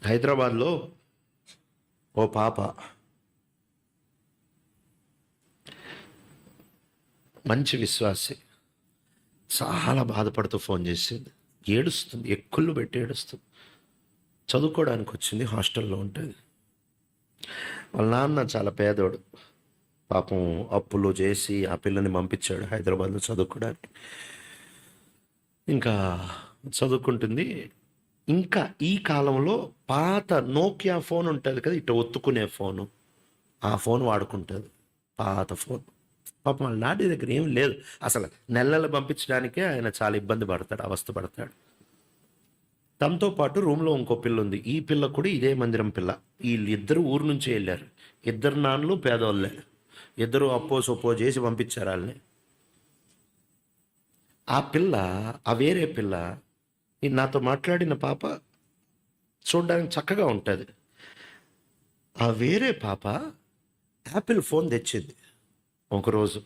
హైదరాబాద్లో ఓ పాప మంచి విశ్వాసి చాలా బాధపడుతూ ఫోన్ చేసింది. ఏడుస్తుంది, ఎక్కుళ్ళు పెట్టి ఏడుస్తుంది. చదువుకోవడానికి వచ్చింది, హాస్టల్లో ఉంటుంది. వాళ్ళ నాన్న చాలా పేదోడు, పాపం అప్పులు చేసి ఆ పిల్లని పంపించాడు హైదరాబాద్లో చదువుకోవడానికి. ఇంకా చదువుకుంటుంది. ఇంకా ఈ కాలంలో పాత నోకియా ఫోన్ ఉంటుంది కదా, ఇట్లా ఒత్తుకునే ఫోను, ఆ ఫోన్ వాడుకుంటుంది, పాత ఫోన్. పాపం వాళ్ళ నాటి దగ్గర ఏం లేదు అసలు. నెలలు పంపించడానికే ఆయన చాలా ఇబ్బంది పడతాడు, అవస్థ పడతాడు. తనతో పాటు రూమ్లో ఇంకో పిల్ల ఉంది. ఈ పిల్ల కూడా ఇదే మందిరం పిల్ల. వీళ్ళిద్దరు ఊరు నుంచి వెళ్ళారు. ఇద్దరు నాన్నలు పేదవాళ్ళే, ఇద్దరు అప్పో సొప్పో చేసి పంపించారు వాళ్ళని. ఆ పిల్ల, ఆ వేరే పిల్ల, ఈ నాతో మాట్లాడిన పాప చూడడానికి చక్కగా ఉంటుంది. ఆ వేరే పాప యాపిల్ ఫోన్ తెచ్చింది ఒకరోజు.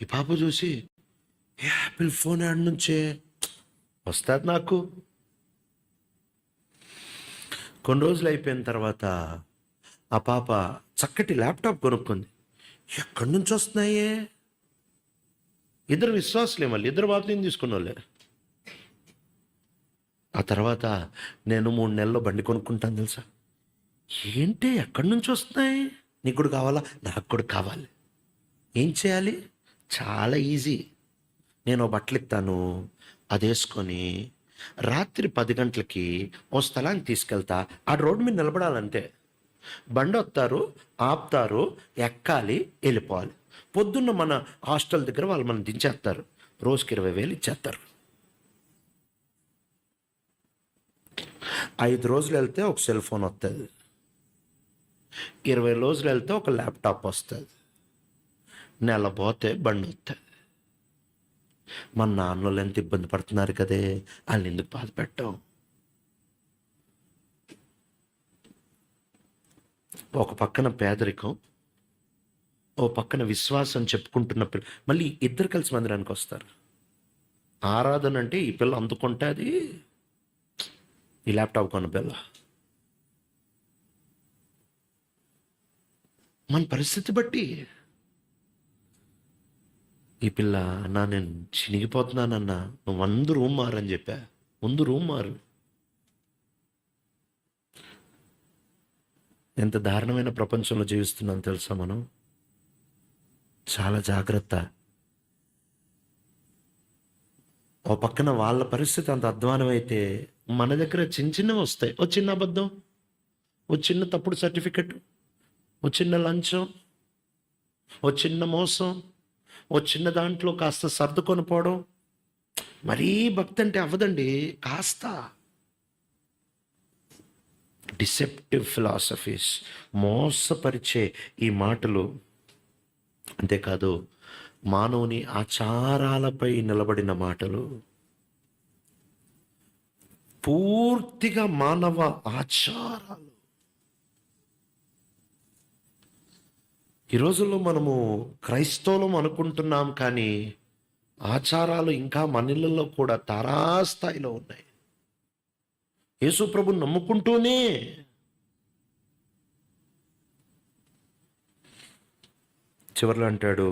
ఈ పాప చూసి, యాపిల్ ఫోన్ ఆడ నుంచే వస్తుంది నాకు. కొన్ని రోజులు అయిపోయిన తర్వాత ఆ పాప చక్కటి ల్యాప్టాప్ కొనుక్కుంది. ఎక్కడి నుంచి వస్తున్నాయే? ఇద్దరు విశ్వాసులే, మళ్ళీ ఇద్దరు బాప్తీసం తీసుకున్న వాళ్ళే. ఆ తర్వాత నేను 3 నెలల్లో బండి కొనుక్కుంటాను తెలుసా. ఏంటి, ఎక్కడి నుంచి వస్తున్నాయి? నీకు కూడా కావాలా? నాకు కూడా కావాలి. ఏం చేయాలి? చాలా ఈజీ. నేను బట్టలు ఇస్తాను, అది వేసుకొని రాత్రి 10 గంటలకి ఓ స్థలానికి తీసుకెళ్తా. ఆ రోడ్డు మీద నిలబడాలంటే బండి వస్తారు, ఆపుతారు, ఎక్కాలి, వెళ్ళిపోవాలి. పొద్దున్న మన హాస్టల్ దగ్గర వాళ్ళు మనం దించేస్తారు. రోజుకి 20,000 ఇచ్చేస్తారు. 5 రోజులు వెళ్తే ఒక సెల్ ఫోన్ వస్తుంది, 20 రోజులు వెళ్తే ఒక ల్యాప్టాప్ వస్తుంది, నెల పోతే బండి వస్తుంది. మన నాన్నలు ఎంత ఇబ్బంది పడుతున్నారు కదే, వాళ్ళని ఎందుకు బాధ పెట్టాం? ఒక పక్కన పేదరికం, ఓ పక్కన విశ్వాసం చెప్పుకుంటున్న పిల్ల. మళ్ళీ ఇద్దరు కలిసి మందిరానికి వస్తారు. ఆరాధన అంటే ఈ పిల్ల అందుకుంటే అది ఈ ల్యాప్టాప్ కొన్న పిల్ల. మన పరిస్థితి బట్టి ఈ పిల్ల, అన్నా నేను చినిగిపోతున్నానన్నా, నువ్వు 100 రూమ్ మారని చెప్పా. ముందు రూమ్ మారు. ఎంత దారుణమైన ప్రపంచంలో జీవిస్తున్నాం తెలుసా మనం. చాలా జాగ్రత్త. ఓ పక్కన వాళ్ళ పరిస్థితి అంత అధ్వానం అయితే మన దగ్గర చిన్న చిన్నవి వస్తాయి. ఓ చిన్న అబద్ధం, ఓ చిన్న తప్పుడు సర్టిఫికెట్, ఓ చిన్న లంచం, ఓ చిన్న మోసం, ఓ చిన్న దాంట్లో కాస్త సర్దుకొని పోవడం. మరీ భక్తి అంటే అవ్వదండి. కాస్త డిసెప్టివ్ ఫిలాసఫీస్, మోసపరిచే ఈ మాటలు. అంతేకాదు, మానవుని ఆచారాలపై నిలబడిన మాటలు. పూర్తిగా మానవ ఆచారాలు. ఈ రోజుల్లో మనము క్రైస్తవులం అనుకుంటున్నాం, కానీ ఆచారాలు ఇంకా మన ఇళ్ళల్లో కూడా తారాస్థాయిలో ఉన్నాయి. యేసు ప్రభుని నమ్ముకుంటూనే చివర్లో అంటాడు,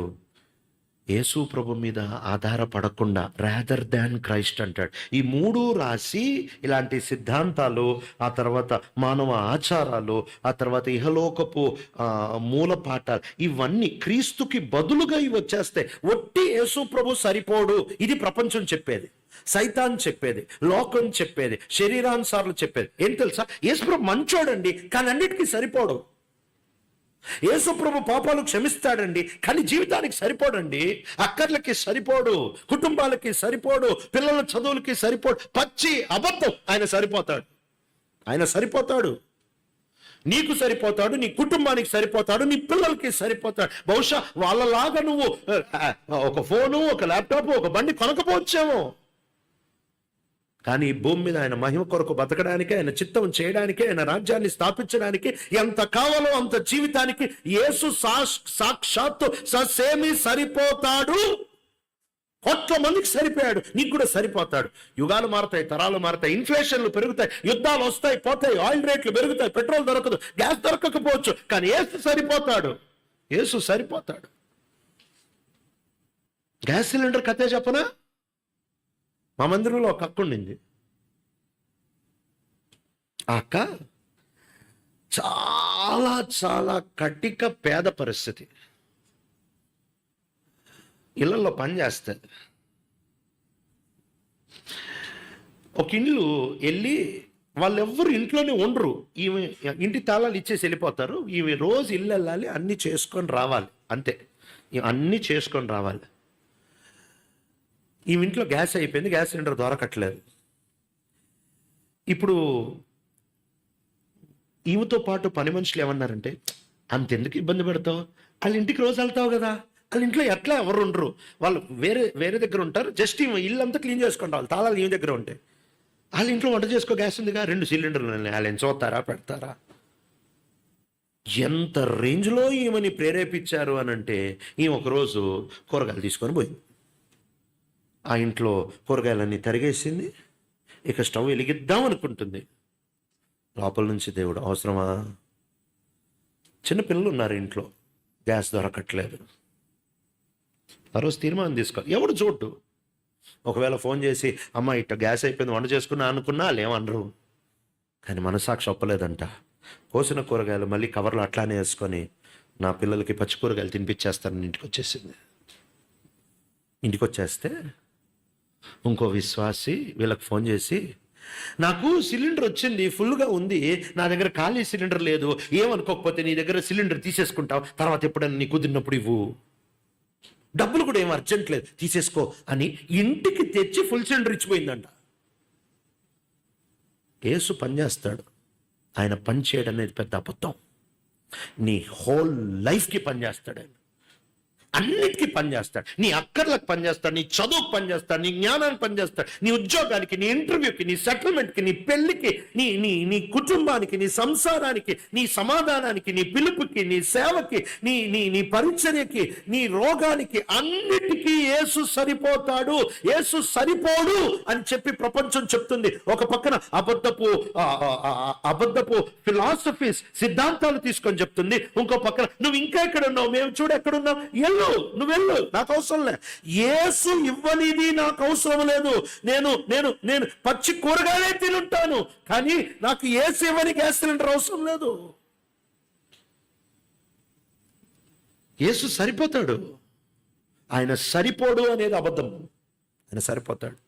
యేసు ప్రభు మీద ఆధారపడకుండా రాదర్ దాన్ క్రైస్ట్ అంటాడు. ఈ 3 రాసి ఇలాంటి సిద్ధాంతాలు, ఆ తర్వాత మానవ ఆచారాలు, ఆ తర్వాత ఇహలోకపు మూలపాఠాలు, ఇవన్నీ క్రీస్తుకి బదులుగా ఇవి వచ్చేస్తాయి. ఒట్టి యేసు ప్రభు సరిపోడు, ఇది ప్రపంచం చెప్పేది, సైతాన్ చెప్పేది, లోకం చెప్పేది, శరీరానుసార్లు చెప్పేది. ఏం తెలుసా? యేసు ప్రభు మంచోడండి, కానీ అన్నిటికీ సరిపోడు. యేసు ప్రభు పాపాలు క్షమిస్తాడండి, కానీ జీవితానికి సరిపోడండి. అక్కర్లకి సరిపోడు, కుటుంబాలకి సరిపోడు, పిల్లల చదువులకి సరిపోడు. పచ్చి అబద్ధం. ఆయన సరిపోతాడు, ఆయన సరిపోతాడు. నీకు సరిపోతాడు, నీ కుటుంబానికి సరిపోతాడు, నీ పిల్లలకి సరిపోతాడు. బహుశా వాళ్ళలాగా నువ్వు ఒక ఫోను, ఒక ల్యాప్టాప్, ఒక బండి కొనకపోవచ్చేమో, కానీ ఈ భూమి మీద ఆయన మహిమ కొరకు బతకడానికి, ఆయన చిత్తం చేయడానికి, ఆయన రాజ్యాన్ని స్థాపించడానికి ఎంత కావాలో అంత జీవితానికి యేసు సాక్షాత్తు ససేమి సరిపోతాడు. కోట్ల మందికి సరిపోయాడు, నీకు కూడా సరిపోతాడు. యుగాలు మారుతాయి, తరాలు మారుతాయి, ఇన్ఫ్లేషన్లు పెరుగుతాయి, యుద్ధాలు వస్తాయి పోతాయి, ఆయిల్ రేట్లు పెరుగుతాయి, పెట్రోల్ దొరకదు, గ్యాస్ దొరకకపోవచ్చు, కానీ యేసు సరిపోతాడు. యేసు సరిపోతాడు. గ్యాస్ సిలిండర్ కథే చెప్పనా? మా మందిరంలో ఒక అక్క ఉండింది. ఆ అక్క చాలా చాలా కటిక పేద పరిస్థితి. ఇళ్ళల్లో పని చేస్తుంది. ఒక ఇల్లు వెళ్ళి వాళ్ళెవ్వరు ఇంట్లోనే ఉండరు, ఈమె ఇంటి తాళాలు ఇచ్చేసి వెళ్ళిపోతారు. ఈమె రోజు ఇల్లు వెళ్ళాలి, అన్నీ చేసుకొని రావాలి, అంతే. అన్నీ చేసుకొని రావాలి. ఈ ఇంట్లో గ్యాస్ అయిపోయింది, గ్యాస్ సిలిండర్ దొరకట్లేదు. ఇప్పుడు ఈమెతో పాటు పని మనుషులు ఏమన్నారంటే, అంతెందుకు ఇబ్బంది పెడతావు, వాళ్ళ ఇంటికి రోజు వెళ్తావు కదా, వాళ్ళ ఇంట్లో ఎట్లా ఎవరు ఉండరు, వాళ్ళు వేరే దగ్గర ఉంటారు, జస్ట్ ఈమె ఇల్లు అంతా క్లీన్ చేసుకుంటారు, వాళ్ళ తాళాలు ఈమె దగ్గర ఉంటాయి. వాళ్ళ ఇంట్లో వంట చేసుకో, గ్యాస్ ఉందిగా, 2 సిలిండర్లు వాళ్ళు ఏం చూస్తారా, పెడతారా? ఎంత రేంజ్లో ఈమెని ప్రేరేపించారు అని అంటే, ఈమె ఒకరోజు కూరగాయలు తీసుకొని పోయింది. ఆ ఇంట్లో కూరగాయలన్నీ తరిగేసింది. ఇక స్టవ్ వెలిగిద్దాం అనుకుంటుంది. లోపల నుంచి దేవుడు, అవసరమా? చిన్నపిల్లలు ఉన్నారు ఇంట్లో, గ్యాస్ దొరకట్లేదు. ఆ రోజు తీర్మానం తీసుకోవాలి. ఎవడు చూడ్డు. ఒకవేళ ఫోన్ చేసి, అమ్మ ఇట్ట గ్యాస్ అయిపోయింది, వంట చేసుకున్నా అనుకున్నా వాళ్ళు ఏమనరు. కానీ మనసాక్షి ఒప్పలేదంట. కోసిన కూరగాయలు మళ్ళీ కవర్లు అట్లానే వేసుకొని, నా పిల్లలకి పచ్చి కూరగాయలు తినిపించేస్తానని ఇంటికి వచ్చేసింది. ఇంటికి వచ్చేస్తే ఇంకో విశ్వాసి వీళ్ళకి ఫోన్ చేసి, నాకు సిలిండర్ వచ్చింది, ఫుల్గా ఉంది, నా దగ్గర ఖాళీ సిలిండర్ లేదు, ఏమనుకోకపోతే నీ దగ్గర సిలిండర్ తీసేసుకుంటావు, తర్వాత ఎప్పుడైనా నీ కుదిరినప్పుడు ఇవ్వు, డబ్బులు కూడా ఏం అర్జెంట్ లేదు, తీసేసుకో అని ఇంటికి తెచ్చి ఫుల్ సిలిండర్ ఇచ్చిపోయిందంట. యేసు పనిచేస్తాడు. ఆయన పని చేయడం అనేది పెద్ద అబద్ధం. నీ హోల్ లైఫ్కి పనిచేస్తాడు ఆయన. అన్నిటికీ పనిచేస్తాడు. నీ అక్కర్లకు పనిచేస్తాడు, నీ చదువుకు పనిచేస్తాడు, నీ జ్ఞానానికి పనిచేస్తాడు, నీ ఉద్యోగానికి, నీ ఇంటర్వ్యూకి, నీ సెటిల్మెంట్కి, నీ పెళ్లికి, నీ నీ నీ కుటుంబానికి, నీ సంసారానికి, నీ సమాధానానికి, నీ పిలుపుకి, నీ సేవకి, నీ నీ నీ పరిచర్యకి, నీ రోగానికి, అన్నిటికీ యేసు సరిపోతాడు. యేసు సరిపోడు అని చెప్పి ప్రపంచం చెప్తుంది. ఒక పక్కన అబద్ధపు ఫిలాసఫీస్, సిద్ధాంతాలు తీసుకొని చెప్తుంది. ఇంకో పక్కన నువ్వు ఇంకా ఎక్కడ ఉన్నావు, మేము చూడు ఎక్కడున్నావు, నువ్వు వెళ్ళు, నాకు అవసరం లే, యేసు ఇవ్వనిది నాకు అవసరం లేదు, నేను నేను నేను పచ్చి కూరగాయలే తినుంటాను, కానీ నాకు యేసు ఇవ్వని గ్యాస్ సిలిండర్ అవసరం లేదు. యేసు సరిపోతాడు. ఆయన సరిపోడు అనేది అబద్ధం. ఆయన సరిపోతాడు.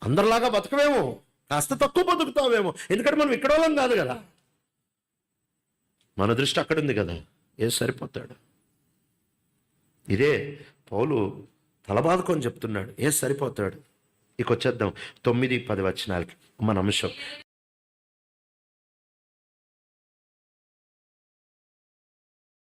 అందరిలాగా బతకవేమో, కాస్త తక్కువ బతుకుతావేమో, ఎందుకంటే మనం ఇక్కడ వాళ్ళం కాదు కదా, మన దృష్టి అక్కడ ఉంది కదా. యేసు సరిపోతాడు. ఇదే పౌలు తలబాదుకొని చెప్తున్నాడు, యేసు సరిపోతాడు. ఇక వచ్చేద్దాం 9-10 వచనాలకి మన అంశం.